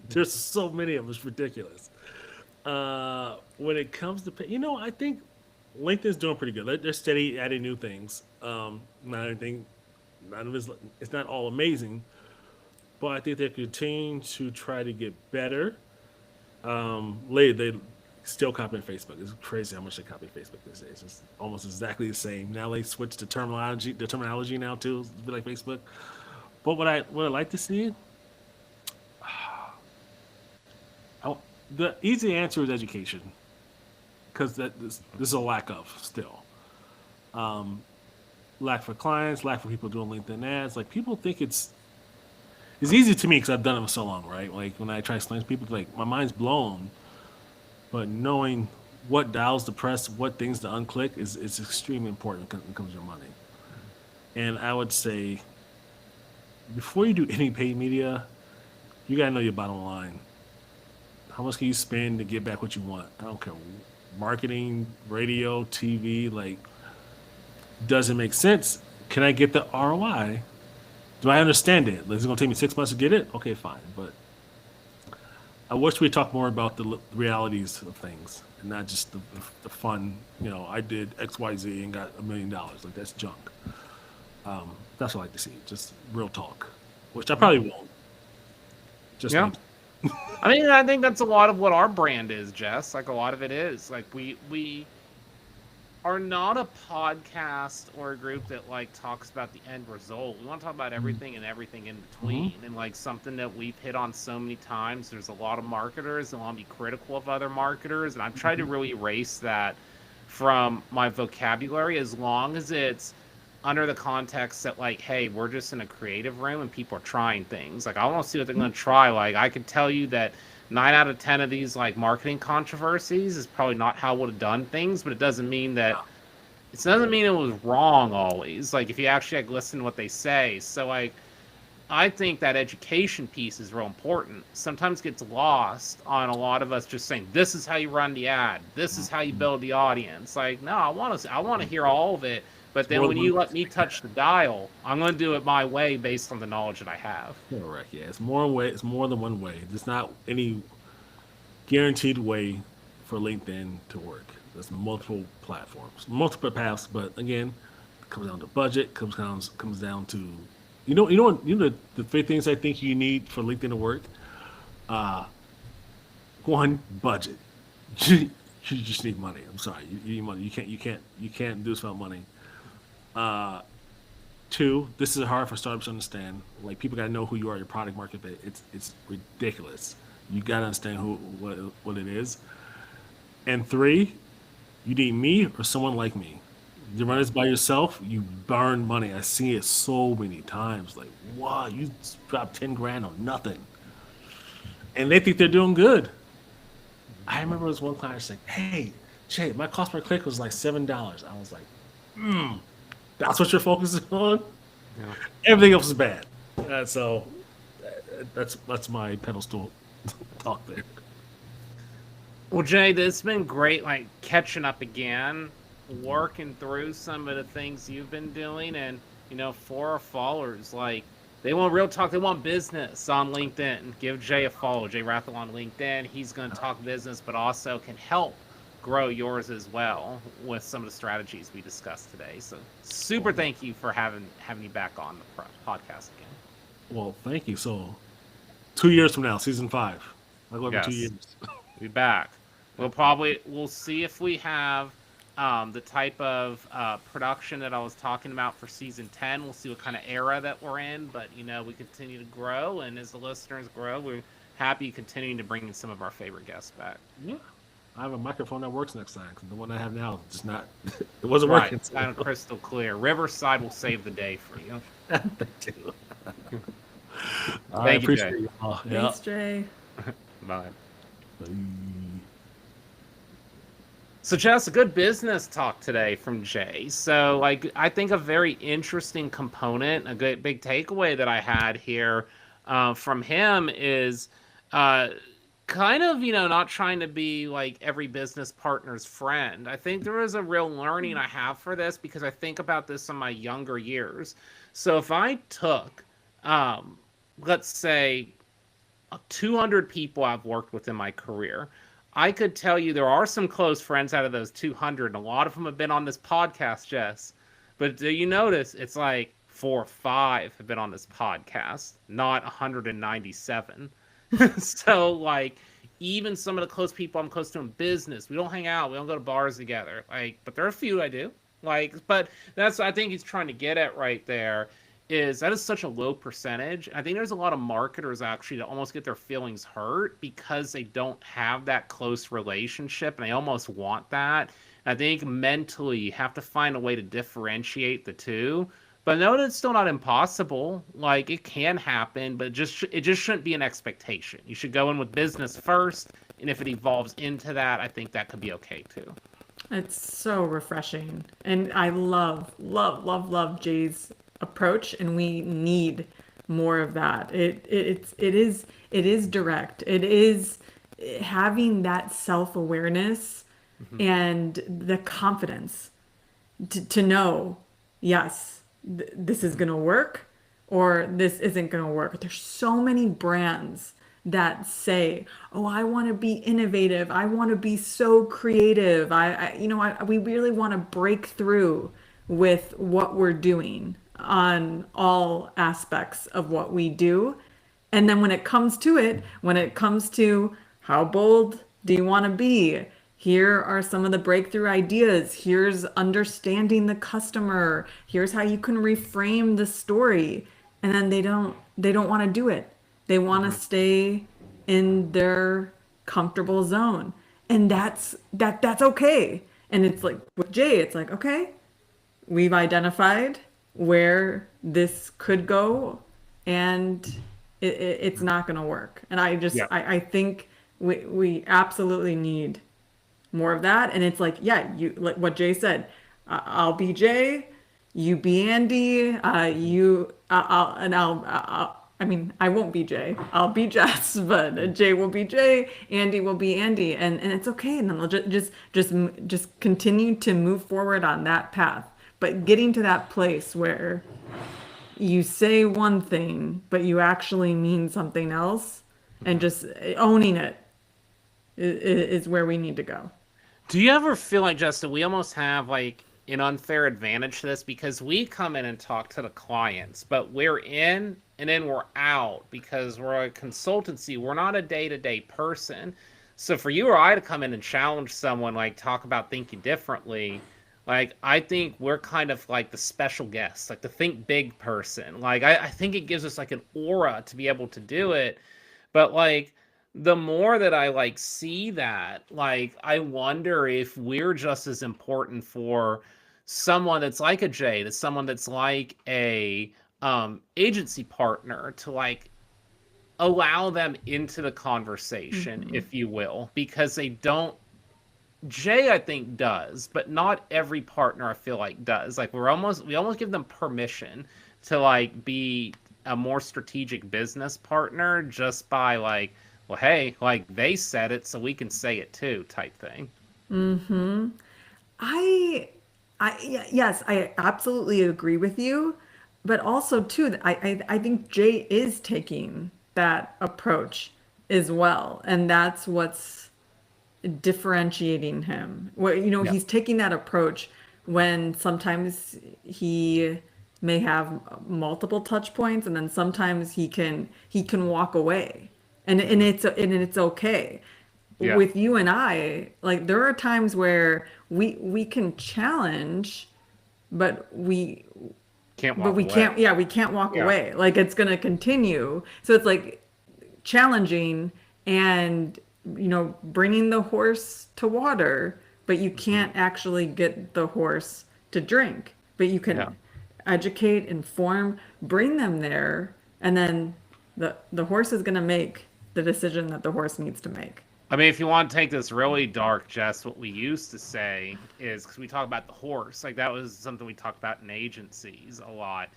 There's so many of them. It's ridiculous. When it comes to, I think LinkedIn's doing pretty good. They're steady adding new things. Not anything. None of it's not all amazing, but I think they continue to try to get better. Later, they still copy Facebook. It's crazy how much they copy Facebook these days. It's almost exactly the same. Now they switch the terminology now too, it's a bit like Facebook. But what I like to see, the easy answer is education, because this is a lack of still. Lack for clients, lack for people doing LinkedIn ads. Like, people think it's easy to me because I've done it for so long, right? Like, when I try to explain to people, like, my mind's blown. But knowing what dials to press, what things to unclick is extremely important when it comes to your money. And I would say, before you do any paid media, you gotta know your bottom line. How much can you spend to get back what you want? I don't care. Marketing, radio, TV, like, does it make sense? Can I get the ROI? Do I understand it? Like, is it going to take me 6 months to get it? Okay, fine. But I wish we'd talk more about the realities of things and not just the fun. I did XYZ and got $1 million. Like, that's junk. That's what I like to see. Just real talk, which I probably won't. Just
yeah. I think that's a lot of what our brand is, Jess. Like, a lot of it is like we are not a podcast or a group that like talks about the end result. We want to talk about everything and everything in between. And like, something that we've hit on so many times, there's a lot of marketers that want to be critical of other marketers, and I've tried to really erase that from my vocabulary, as long as it's under the context that like, hey, we're just in a creative room and people are trying things. Like, I want to see what they're going to try. Like, I can tell you that 9 out of 10 of these like marketing controversies is probably not how I would have done things, but it doesn't mean it was wrong always. Like, if you actually like listen to what they say. So like, I think that education piece is real important. Sometimes gets lost on a lot of us just saying, this is how you run the ad, this is how you build the audience. Like, no, I want to hear all of it. But then when you let me touch the dial, I'm going to do it my way based on the knowledge that I have.
Correct. Yeah, it's more than one way. There's not any guaranteed way for LinkedIn to work. There's multiple platforms, multiple paths. But again, it comes down to budget. Comes down to the 3 things I think you need for LinkedIn to work. 1, budget. You just need money. I'm sorry, you need money. You can't do this without money. 2, this is hard for startups to understand. Like, people gotta know who you are, your product market fit. It's ridiculous. You gotta understand what it is. And 3, you need me or someone like me. You run this by yourself, you burn money. I see it so many times. Like, wow, you dropped 10 grand on nothing, and they think they're doing good. I remember this one client saying, "Hey, Jay, my cost per click was like $7." I was like, that's what you're focusing on? Yeah. Everything else is bad. So that's my pedestal talk there.
Well, Jay, this has been great, like catching up again, working through some of the things you've been doing, and for our followers, like they want real talk, they want business on LinkedIn. Give Jay a follow, Jay Rathel on LinkedIn. He's going to talk business, but also can help grow yours as well with some of the strategies we discussed today. So, super thank you for having me back on the podcast again.
Well, thank you. So, 2 years from now, season 5. I'll go over 2 years.
Be back. We'll see if we have the type of production that I was talking about for season 10. We'll see what kind of era that we're in, but we continue to grow, and as the listeners grow, we're happy continuing to bring in some of our favorite guests back.
Yeah. I have a microphone that works next time, because the one I have now just not. It wasn't working.
It's kind of crystal clear. Riverside will save the day for you.
Thank you.
I appreciate
Jay.
Thanks, Jay.
Bye. So, Jess, a good business talk today from Jay. So, I think a very interesting component, a good big takeaway that I had here from him is kind of, not trying to be like every business partner's friend. I think there is a real learning I have for this, because I think about this in my younger years. So if I took, let's say, 200 people I've worked with in my career, I could tell you there are some close friends out of those 200, and a lot of them have been on this podcast, Jess. But do you notice it's like 4 or 5 have been on this podcast, not 197. So, even some of the close people I'm close to in business, we don't hang out, we don't go to bars together. But there are a few I do. But that's, I think he's trying to get at right there, is that is such a low percentage. I think there's a lot of marketers actually that almost get their feelings hurt because they don't have that close relationship, and they almost want that. I think mentally you have to find a way to differentiate the two. But no, it's still not impossible. It can happen, but it just shouldn't be an expectation. You should go in with business first, and if it evolves into that, I think that could be okay too.
It's so refreshing, and I love Jay's approach, and we need more of that. It is direct. It is having that self-awareness and the confidence to know, yes, this is going to work, or this isn't going to work. There's so many brands that say, oh, I want to be innovative. I want to be so creative. We really want to break through with what we're doing on all aspects of what we do. And then when it comes to how bold do you want to be? Here are some of the breakthrough ideas. Here's understanding the customer. Here's how you can reframe the story. And then they don't want to do it. They want to stay in their comfortable zone. And that's okay. And it's like with Jay, it's like, okay, we've identified where this could go, and it's not going to work. And I think we absolutely need more of that. And it's like, yeah, you, like what Jay said, I'll be Jay, you be Andy, I won't be Jay, I'll be Jess, but Jay will be Jay, Andy will be Andy, and it's okay. And then they'll just continue to move forward on that path. But getting to that place where you say one thing, but you actually mean something else, and just owning it is where we need to go.
Do you ever feel like, Justin, we almost have an unfair advantage to this, because we come in and talk to the clients, but we're in and then we're out because we're a consultancy. We're not a day-to-day person. So for you or I to come in and challenge someone, talk about thinking differently, I think we're kind of like the special guest, the think big person. I think it gives us an aura to be able to do it. But the more that I see that, I wonder if we're just as important for someone that's like a Jay, to someone that's like a agency partner, to allow them into the conversation, if you will, because they don't. Jay, I think, does, but not every partner I feel like does. We almost give them permission to be a more strategic business partner just by well, hey, like they said it, so we can say it too, type thing.
I, yes, I absolutely agree with you, but also too, I think Jay is taking that approach as well, and that's what's differentiating him. What,
Yeah.
he's taking that approach when sometimes he may have multiple touch points, and then sometimes he can walk away, and it's okay.
Yeah.
With you and I, like there are times where we can challenge, but we
Can't
but
walk
we
away.
can't, yeah, we can't walk
Yeah.
away. Like it's going to continue. So it's like challenging and, bringing the horse to water, but you
Hmm.
can't actually get the horse to drink. But you
Yeah.
can educate, inform, bring them there, and then the horse is going to make the decision that the horse needs to make.
I mean, if you want to take this really dark, Jess, what we used to say is because we talk about the horse, like that was something we talked about in agencies a lot.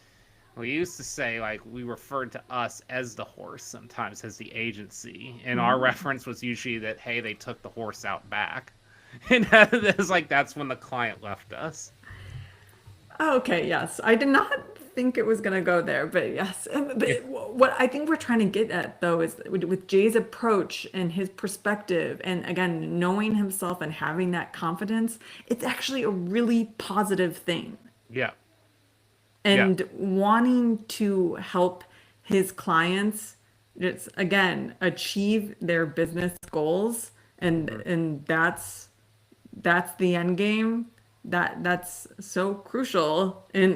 We used to say, like, we referred to us as the horse sometimes as the agency, and our reference was usually that, hey, they took the horse out back. And it's like that's when the client left us.
Okay, yes. I did not think it was going to go there, but yes.
Yeah.
But what I think we're trying to get at, though, is with Jay's approach and his perspective, and again, knowing himself and having that confidence, it's actually a really positive thing.
Yeah. Yeah.
And wanting to help his clients, just again, achieve their business goals, and
Hmm.
that's the end game. That's so crucial in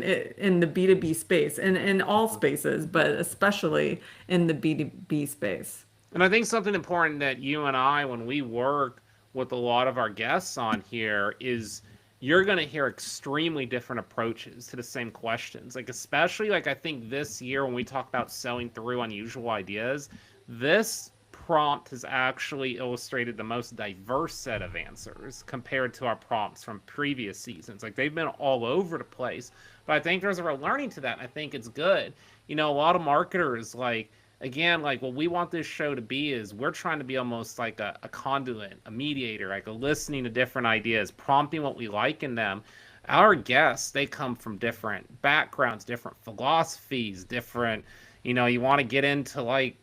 the B2B space and in all spaces, but especially in the B2B space.
And I think something important that you and I, when we work with a lot of our guests on here, is you're going to hear extremely different approaches to the same questions. Like, especially, like, I think this year when we talk about selling through unusual ideas, this prompt has actually illustrated the most diverse set of answers compared to our prompts from previous seasons. Like, they've been all over the place. But I think there's a real learning to that. And I think it's good. A lot of marketers, like, again, like what we want this show to be is we're trying to be almost like a conduit, a mediator, like a listening to different ideas, prompting what we like in them. Our guests, they come from different backgrounds, different philosophies, different, you want to get into like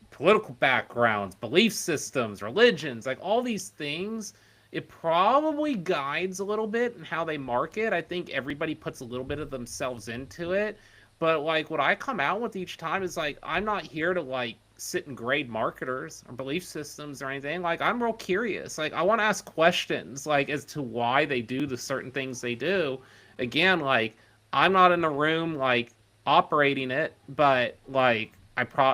political backgrounds, belief systems, religions, like all these things. It probably guides a little bit in how they market. I think everybody puts a little bit of themselves into it. But like what I come out with each time is like I'm not here to like sit and grade marketers or belief systems or anything. Like I'm real curious. Like I want to ask questions like as to why they do the certain things they do. Again, like I'm not in the room like operating it, but like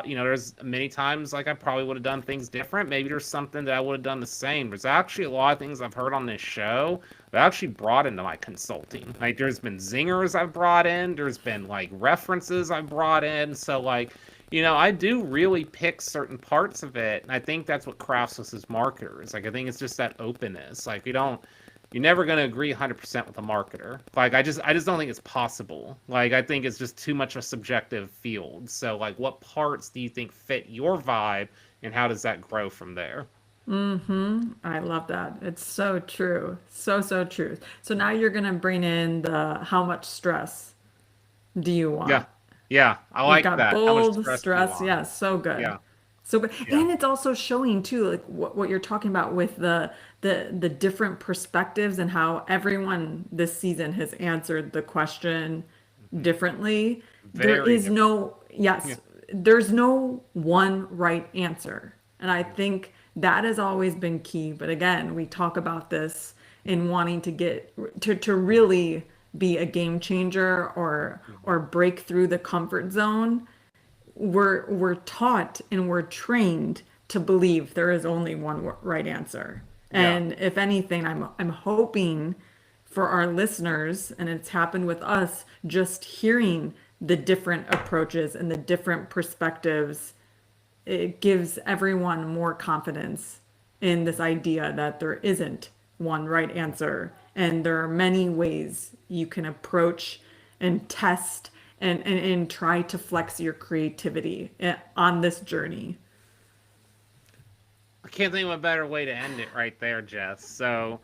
there's many times like I probably would have done things different. Maybe there's something that I would have done the same. There's actually a lot of things I've heard on this show that actually brought into my consulting. Like there's been zingers I've brought in, there's been like references I've brought in. So like, I do really pick certain parts of it. And I think that's what crafts us as marketers. Like I think it's just that openness. Like you're never going to agree 100% with a marketer. Like I just don't think it's possible. Like I think it's just too much of a subjective field. So like what parts do you think fit your vibe and how does that grow from there?
I love that. It's so true. So, so true. So now you're going to bring in the how much stress do you
Yeah.
want?
Yeah, I
You've
like
got
that. How much
bold
stress do you
stress.
want?
Yeah, so good.
Yeah.
So good.
Yeah.
And it's also showing too, like what you're talking about with the different perspectives and how everyone this season has answered the question
Mhm.
differently. There
Very
is
different.
no,
Yeah.
yes, there's no one right answer. And I think that has always been key. But again, we talk about this in wanting to get to really be a game changer or
Mhm.
break through the comfort zone. We're taught and we're trained to believe there is only one right answer.
Yeah.
And if anything, I'm hoping for our listeners, and it's happened with us, just hearing the different approaches and the different perspectives, it gives everyone more confidence in this idea that there isn't one right answer and there are many ways you can approach and test and try to flex your creativity on this journey.
I can't think of a better way to end it right there, Jess. So,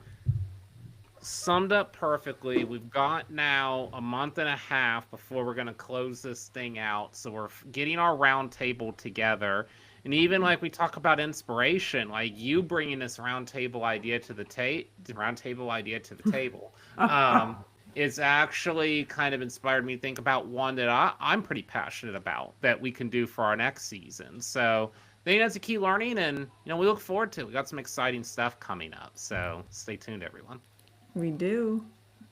summed up perfectly. We've got now a month and a half before we're going to close this thing out. So we're getting our round table together. And even like we talk about inspiration, like you bringing this round table idea to the table, it's actually kind of inspired me to think about one that I'm pretty passionate about that we can do for our next season. So I think that's a key learning, and we look forward to it. We got some exciting stuff coming up. So stay tuned, everyone.
We do.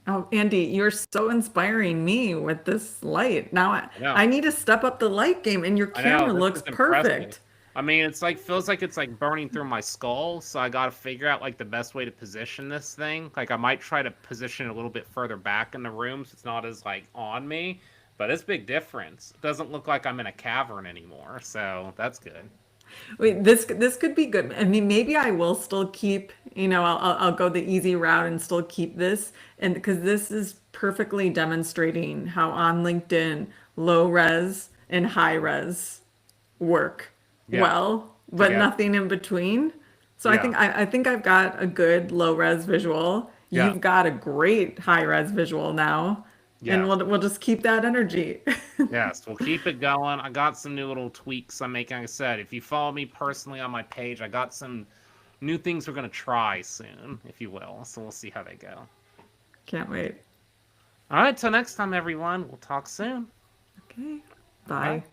Oh, Andy, you're so inspiring me with this light. Now I need to step up the light game, and your camera looks perfect.
I mean, it's like feels like it's like burning through my skull, so I got to figure out like the best way to position this thing. Like I might try to position it a little bit further back in the room so it's not as like on me, but it's a big difference. It doesn't look like I'm in a cavern anymore, so that's good.
Wait, this could be good. I mean, maybe I will still keep, I'll go the easy route and still keep this, and because this is perfectly demonstrating how on LinkedIn low res and high res work well, but nothing in between. So I think I've got a good low res visual. You've got a great high res visual now. Yeah. And we'll just keep that energy.
Yes, we'll keep it going. I got some new little tweaks I'm making. Like I said, if you follow me personally on my page, I got some new things we're going to try soon, if you will. So we'll see how they go.
Can't wait.
All right, till next time, everyone. We'll talk soon.
Okay. Bye.